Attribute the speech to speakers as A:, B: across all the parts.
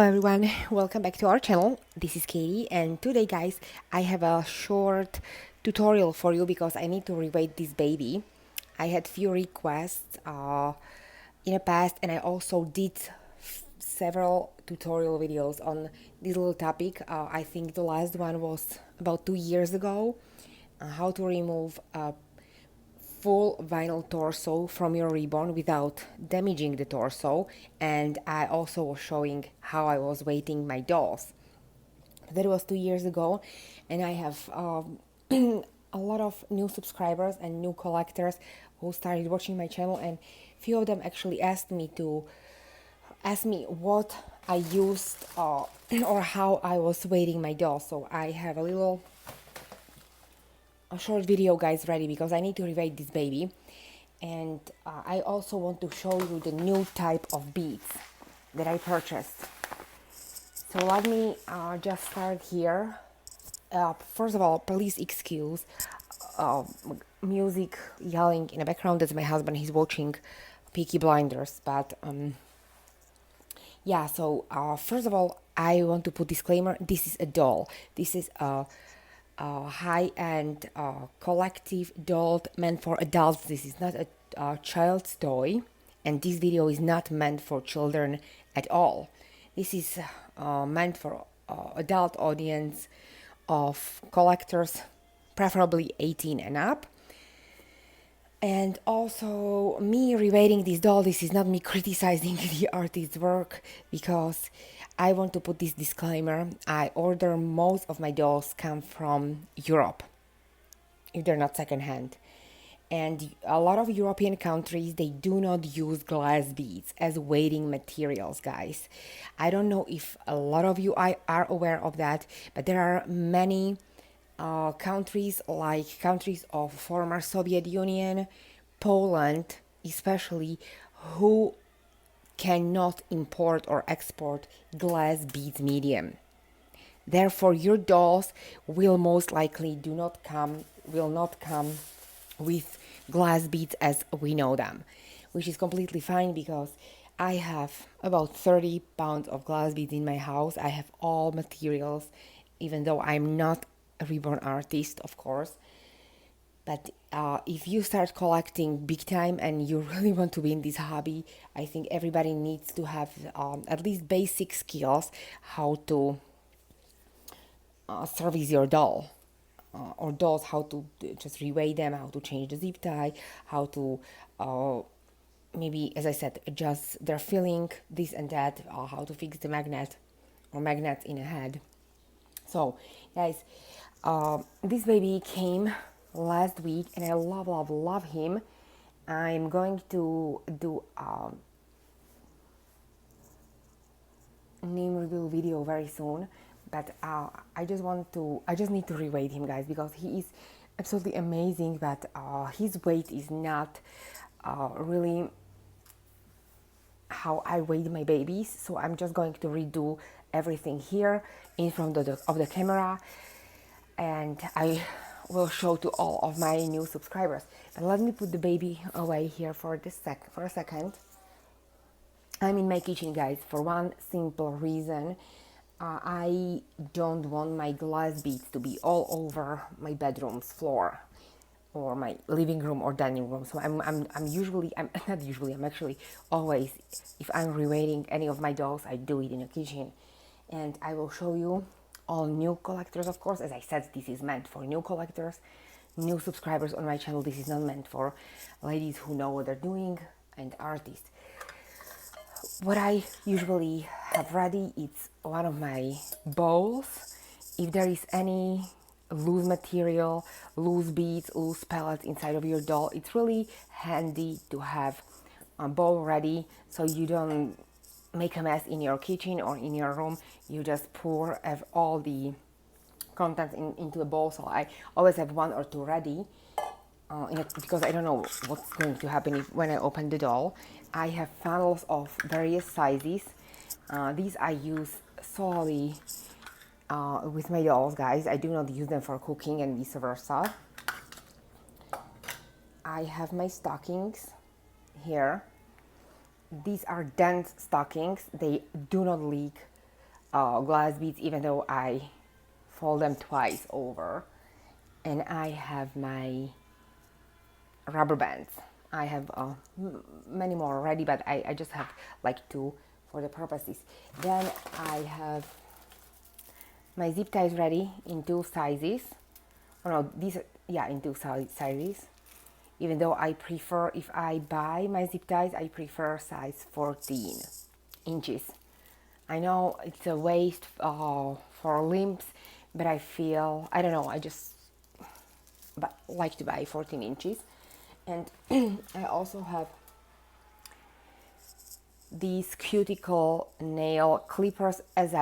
A: everyone, welcome back to our channel. This is Katie, and today guys I have a short tutorial for you because I need to reweight this baby. I had few requests in the past, and I also did several tutorial videos on this little topic. I think the last one was about 2 years ago, how to remove full vinyl torso from your Reborn without damaging the torso, and I also was showing how I was weighting my dolls. That was 2 years ago, and I have a lot of new subscribers and new collectors who started watching my channel, and few of them actually asked me what I used or how I was weighting my dolls. So I have a short video guys ready because I need to reweight this baby, and I also want to show you the new type of beads that I purchased. So let me just start here. First of all, please excuse uh, music yelling in the background. That's my husband, he's watching Peaky Blinders. But yeah, so first of all, I want to put disclaimer, this is a doll. This is a high-end collective doll meant for adults. This is not a child's toy, and this video is not meant for children at all. This is meant for adult audience of collectors, preferably 18 and up. And also, me reweighting this doll, this is not me criticizing the artist's work, because I want to put this disclaimer. I order most of my dolls come from Europe, if they're not secondhand. And a lot of European countries, they do not use glass beads as weighting materials, guys. I don't know if a lot of you are aware of that, but there are many countries, like countries of former Soviet Union, Poland especially, who cannot import or export glass beads medium. Therefore, your dolls will most likely will not come with glass beads as we know them, which is completely fine because I have about 30 pounds of glass beads in my house. I have all materials, even though I'm not a Reborn artist, of course. But if you start collecting big time and you really want to be in this hobby, I think everybody needs to have at least basic skills how to service your doll or dolls, how to just reweigh them, how to change the zip tie, how to maybe, as I said, adjust their filling, this and that, how to fix the magnet or magnets in a head. So guys, this baby came last week, and I love him. I'm going to do name reveal video very soon, but I just need to reweight him, guys, because he is absolutely amazing, but his weight is not really how I weigh my babies. So I'm just going to redo everything here in front of the camera, and I will show to all of my new subscribers. But let me put the baby away here for a second. I'm in my kitchen, guys, for one simple reason. I don't want my glass beads to be all over my bedroom's floor or my living room or dining room. So I'm actually always, if I'm reweighting any of my dolls, I do it in the kitchen. And I will show you all new collectors, of course. As I said, this is meant for new collectors, new subscribers on my channel. This is not meant for ladies who know what they're doing and artists. What I usually have ready is one of my bowls. If there is any loose material, loose beads, loose pellets inside of your doll, it's really handy to have a bowl ready so you don't make a mess in your kitchen or in your room. You just pour all the contents into a bowl. So I always have one or two ready. Because I don't know what's going to happen when I open the doll. I have funnels of various sizes. These I use solely with my dolls, guys. I do not use them for cooking and vice versa. I have my stockings here. These are dense stockings. They do not leak glass beads, even though I fold them twice over. And I have my rubber bands. I have many more already, but I just have like two for the purposes. Then I have my zip ties ready in two sizes. Oh no, these are, yeah, in two sizes. Even though I prefer, if I buy my zip ties, I prefer size 14 inches. I know it's a waste for limbs, but I feel, I don't know, I just like to buy 14 inches. And I also have these cuticle nail clippers, as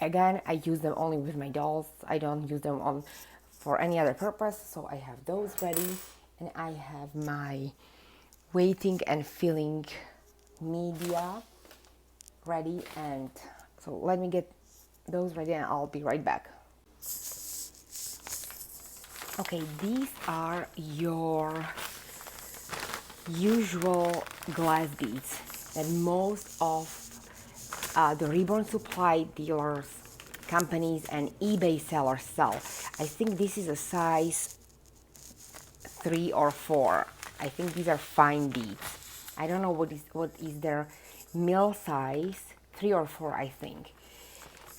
A: again, I use them only with my dolls. I don't use them on for any other purpose, so I have those ready. And I have my weighting and filling media ready, and so let me get those ready and I'll be right back. Okay, these are your usual glass beads that most of the Reborn supply dealers, companies, and eBay sellers sell. I think this is a size 3 or 4. I think these are fine beads. I don't know what is their mill size, 3 or 4, I think.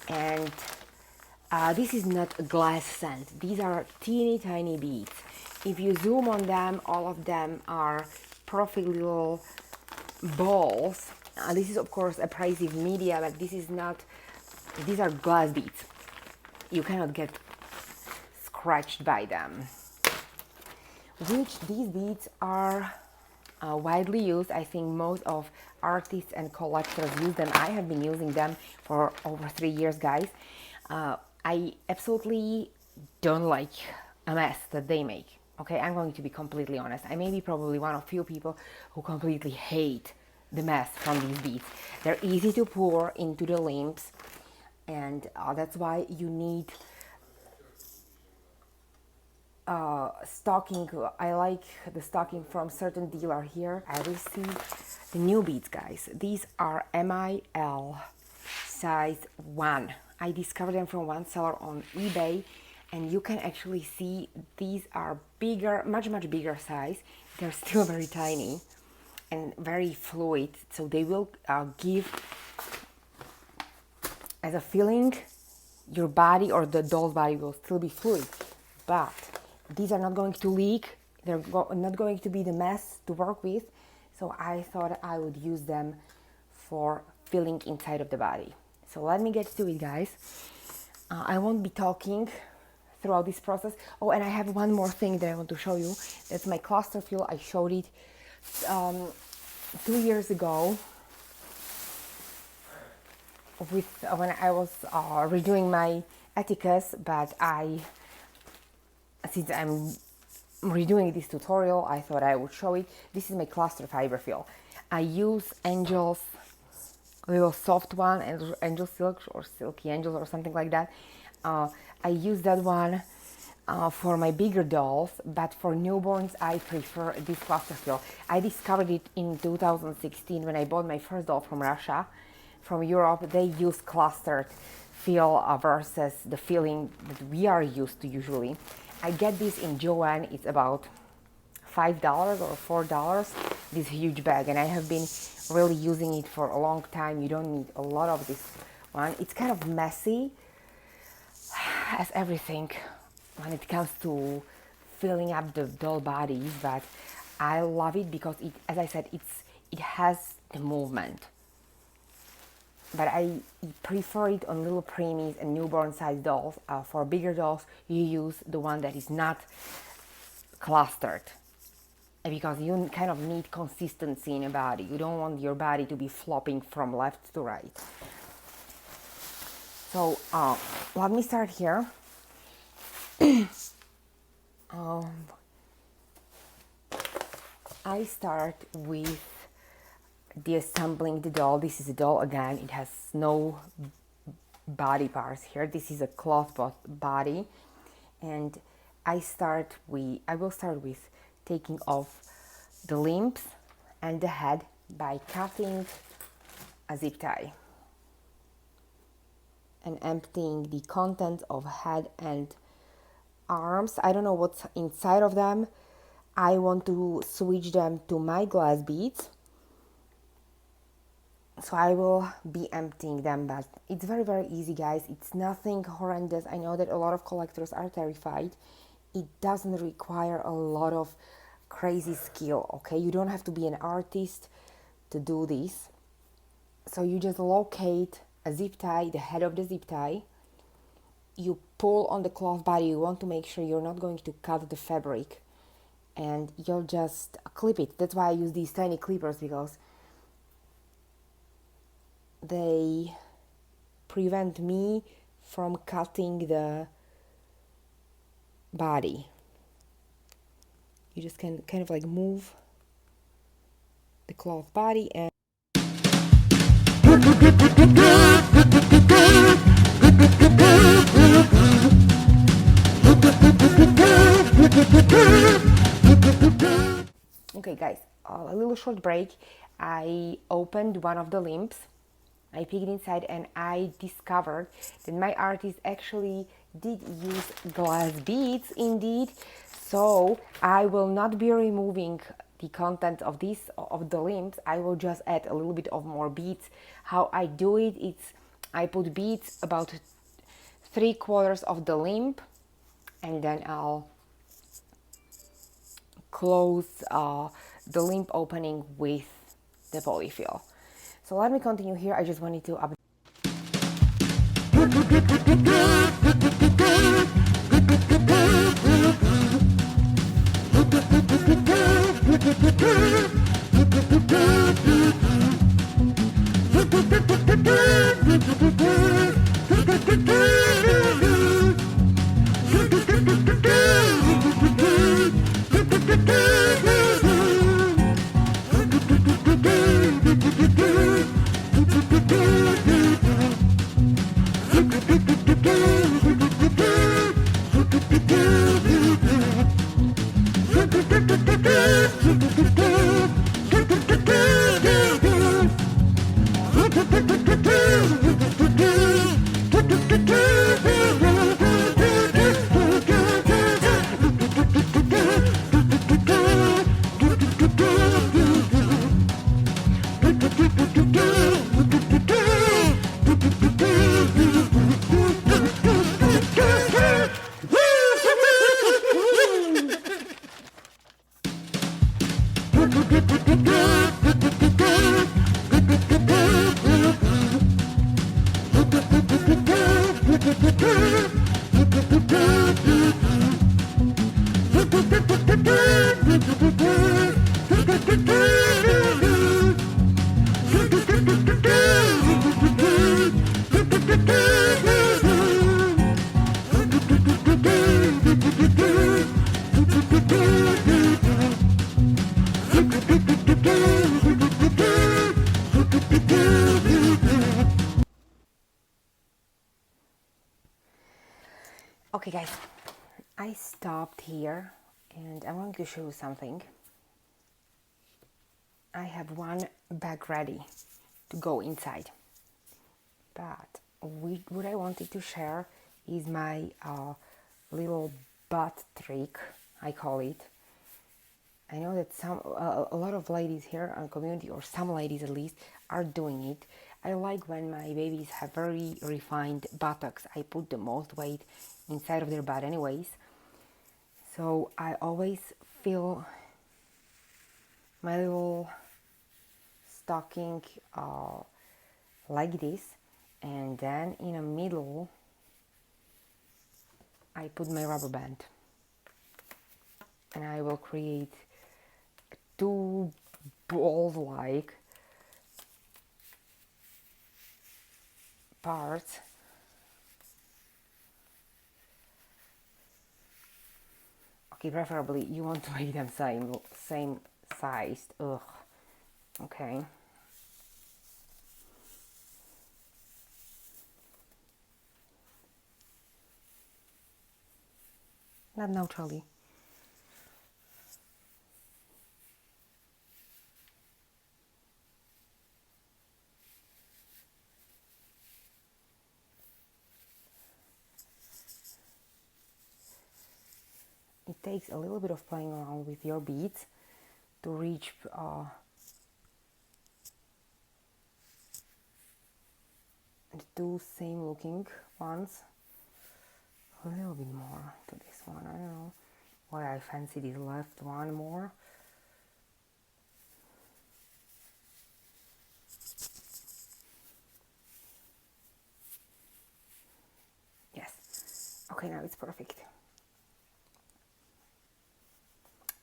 A: And this is not a glass scent. These are teeny tiny beads. If you zoom on them, all of them are perfect little balls. This is of course abrasive media, but this is not. These are glass beads. You cannot get scratched by them. Which these beads are widely used. I think most of artists and collectors use them. I have been using them for over 3 years, guys. I absolutely don't like a mess that they make. Okay, I'm going to be completely honest. I may be probably one of few people who completely hate the mess from these beads. They're easy to pour into the limbs, and that's why you need stocking. I like the stocking from certain dealer here. I received the new beads, guys. These are MIL size 1. I discovered them from one seller on eBay, and you can actually see these are bigger, much bigger size. They're still very tiny and very fluid, so they will give as a feeling your body or the doll's body will still be fluid, but these are not going to leak. They're not going to be the mess to work with, so I thought I would use them for filling inside of the body. So let me get to it, guys. I won't be talking throughout this process. Oh, and I have one more thing that I want to show you. That's my cluster fill. I showed it 2 years ago with when I was redoing my etiquettes, but since I'm redoing this tutorial, I thought I would show it. This is my cluster fiber fill. I use Angel's little soft one, Angel Silk or Silky Angels or something like that. I use that one for my bigger dolls, but for newborns I prefer this cluster fill. I discovered it in 2016 when I bought my first doll from Russia. From Europe, they use clustered fill versus the filling that we are used to usually. I get this in Joann. It's about $5 or $4, this huge bag, and I have been really using it for a long time. You don't need a lot of this one. It's kind of messy as everything when it comes to filling up the doll bodies, but I love it because it, as I said, it has the movement. But I prefer it on little preemies and newborn size dolls. For bigger dolls, you use the one that is not clustered, because you kind of need consistency in a body. You don't want your body to be flopping from left to right. So let me start here. I start with Disassembling the doll. This is a doll again. It has no body parts here. This is a cloth body, and I will start with taking off the limbs and the head by cutting a zip tie. and emptying the contents of head and arms. I don't know what's inside of them. I want to switch them to my glass beads. So I will be emptying them, but it's very, very easy, guys. It's nothing horrendous. I know that a lot of collectors are terrified. It doesn't require a lot of crazy skill, okay? You don't have to be an artist to do this. So you just locate a zip tie, the head of the zip tie. You pull on the cloth body. You want to make sure you're not going to cut the fabric, and you'll just clip it. That's why I use these tiny clippers, because they prevent me from cutting the body. You just can kind of like move the cloth body and okay, guys, a little short break. I opened one of the limbs, I peeked inside, and I discovered that my artist actually did use glass beads indeed. So I will not be removing the content of the limbs. I will just add a little bit of more beads. How I do it, it's I put beads about 3/4 of the limb, and then I'll close the limb opening with the polyfill. So let me continue here. I just wanted to update. Okay, guys, I stopped here and I want to show you something. I have one bag ready to go inside, but what I wanted to share is my little butt trick, I call it. I know that a lot of ladies here on community, or some ladies at least, are doing it. I like when my babies have very refined buttocks. I put the most weight inside of their butt anyways. So I always fill my little stocking like this, and then in the middle I put my rubber band, and I will create two ball-like parts. Okay, preferably you want to make them same sized. Ugh. Okay. Not now, Charlie. takes a little bit of playing around with your beads to reach the two same looking ones. A little bit more to this one. I don't know why I fancy this left one more. Yes. Okay, now it's perfect.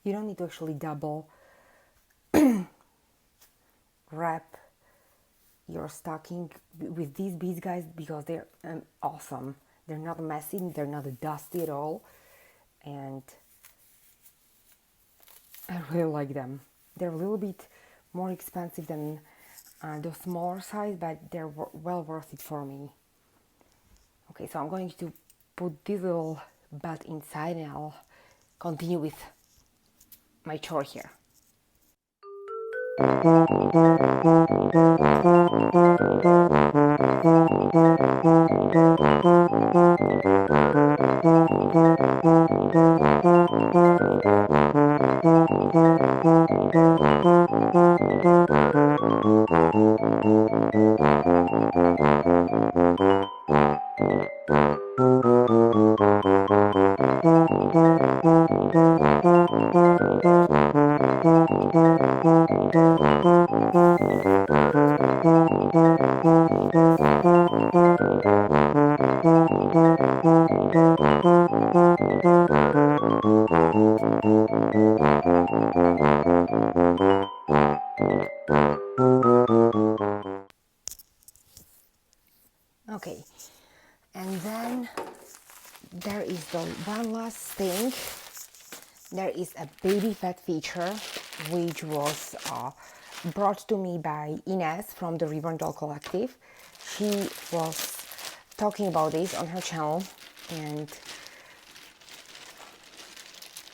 A: You don't need to actually double wrap your stocking with these beads, guys, because they're awesome. They're not messy, they're not dusty at all, and I really like them. They're a little bit more expensive than the smaller size, but they're well worth it for me. Okay, so I'm going to put this little bud inside and I'll continue with my chore here. Okay, and then there is the one last thing. There is a baby fat feature which was brought to me by Ines from the Reborn Doll Collective. She was talking about this on her channel, and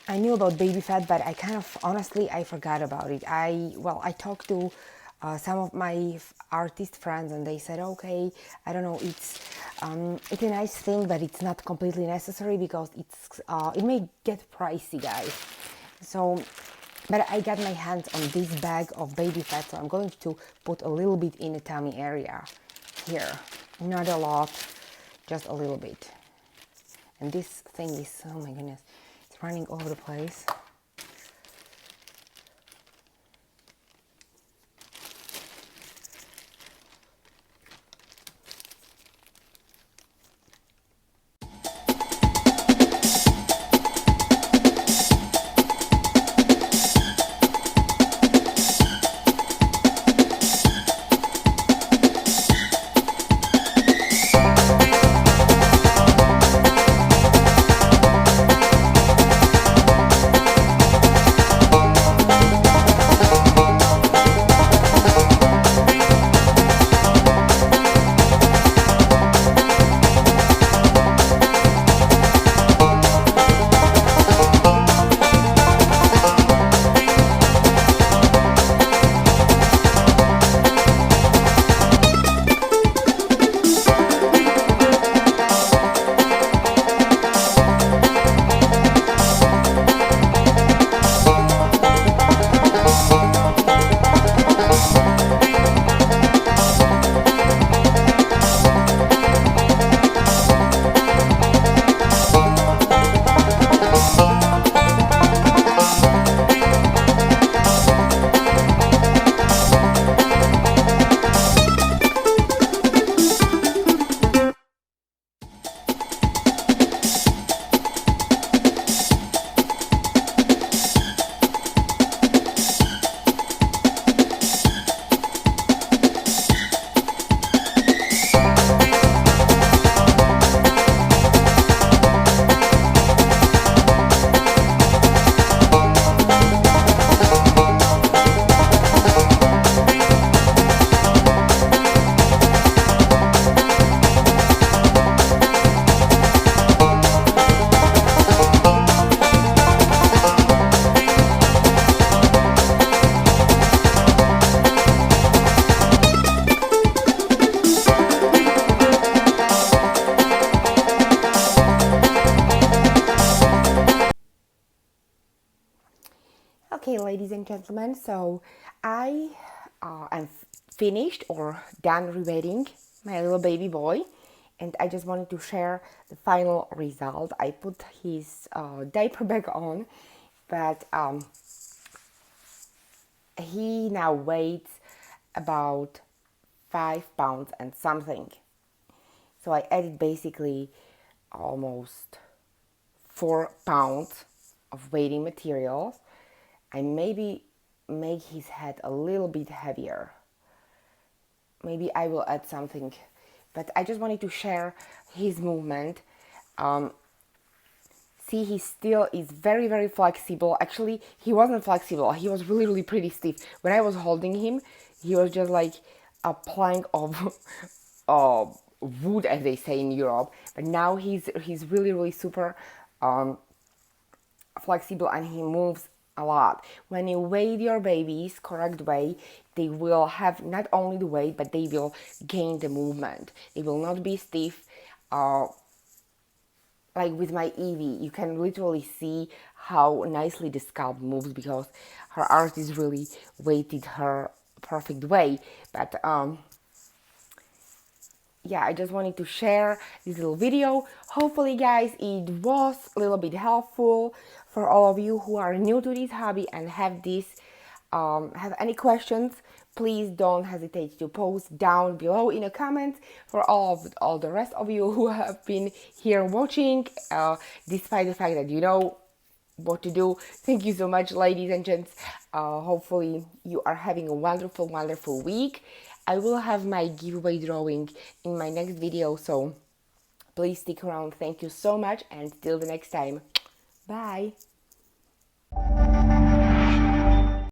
A: I knew about baby fat, but I kind of honestly I forgot about it. I talked to some of my artist friends, and they said, okay, I don't know, it's a nice thing, but it's not completely necessary because it may get pricey, guys. So, but I got my hands on this bag of baby fat, so I'm going to put a little bit in the tummy area here. Not a lot, just a little bit. And this thing is, oh my goodness, it's running all over the place. Okay, ladies and gentlemen, so I am finished or done reweighting my little baby boy, and I just wanted to share the final result. I put his diaper back on, but he now weighs about 5 pounds and something. So I added basically almost 4 pounds of weighting materials. I maybe make his head a little bit heavier. Maybe I will add something, but I just wanted to share his movement. See, he still is very, very flexible. Actually, he wasn't flexible. He was really, really pretty stiff. When I was holding him, he was just like a plank of wood, as they say in Europe. But now he's really, really super flexible, and he moves a lot. When you weigh your babies correct way, they will have not only the weight, but they will gain the movement. They will not be stiff. Like with my Evie, you can literally see how nicely the scalp moves because her artist really weighted her perfect way. But yeah, I just wanted to share this little video. Hopefully, guys, it was a little bit helpful for all of you who are new to this hobby and have any questions. Please don't hesitate to post down below in the comments. For all the rest of you who have been here watching, despite the fact that you know what to do. Thank you so much, ladies and gents. Hopefully you are having a wonderful, wonderful week. I will have my giveaway drawing in my next video, so please stick around. Thank you so much, and till the next time. Bye.